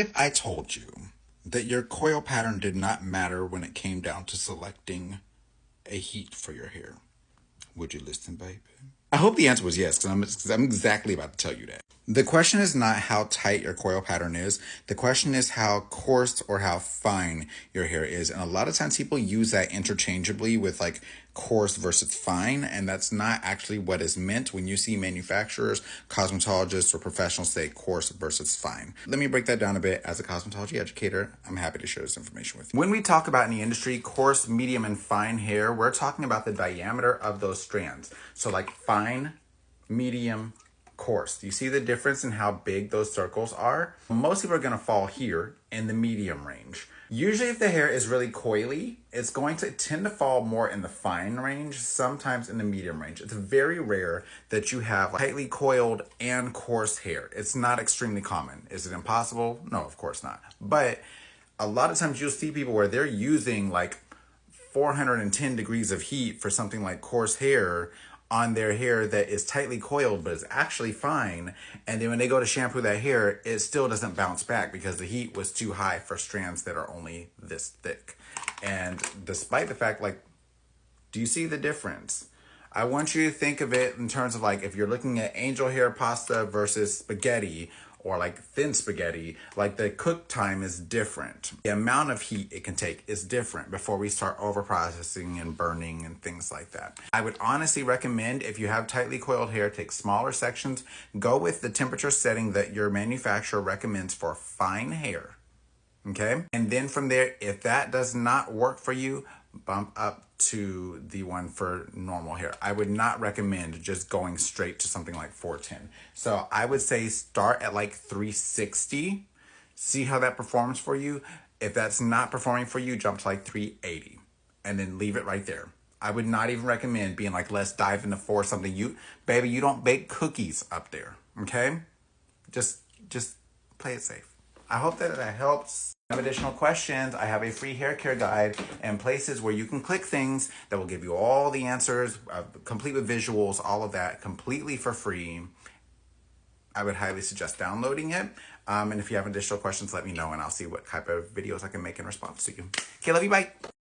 If I told you that your coil pattern did not matter when it came down to selecting a heat for your hair, would you listen, baby? I hope the answer was yes, because I'm exactly about to tell you that. The question is not how tight your coil pattern is. The question is how coarse or how fine your hair is. And a lot of times people use that interchangeably with like coarse versus fine. And that's not actually what is meant when you see manufacturers, cosmetologists, or professionals say coarse versus fine. Let me break that down a bit. As a cosmetology educator, I'm happy to share this information with you. When we talk about in the industry, coarse, medium, and fine hair, we're talking about the diameter of those strands. So like fine, medium, coarse. Do you see the difference in how big those circles are? Most people are going to fall here in the medium range. Usually if the hair is really coily, it's going to tend to fall more in the fine range, sometimes in the medium range. It's very rare that you have tightly coiled and coarse hair. It's not extremely common. Is it impossible? No, of course not. But a lot of times you'll see people where they're using like 410 degrees of heat for something like coarse hair on their hair that is tightly coiled but is actually fine, and then when they go to shampoo that hair, it still doesn't bounce back because the heat was too high for strands that are only this thick. And despite the fact, like, do you see the difference? I want you to think of it in terms of like if you're looking at angel hair pasta versus spaghetti, or like thin spaghetti, like the cook time is different. The amount of heat it can take is different before we start over processing and burning and things like that. I would honestly recommend, if you have tightly coiled hair, take smaller sections, go with the temperature setting that your manufacturer recommends for fine hair, okay? And then from there, if that does not work for you, bump up to the one for normal hair. I would not recommend just going straight to something like 410. So I would say start at like 360, see how that performs for you. If that's not performing for you, jump to like 380 and then leave it right there. I would not even recommend being like, let's dive into 4 something. Baby, you don't bake cookies up there, okay? Just play it safe. I hope that helps. If you have additional questions, I have a free hair care guide and places where you can click things that will give you all the answers, complete with visuals, all of that, completely for free. I would highly suggest downloading it. And if you have additional questions, let me know and I'll see what type of videos I can make in response to you. Okay, love you, bye.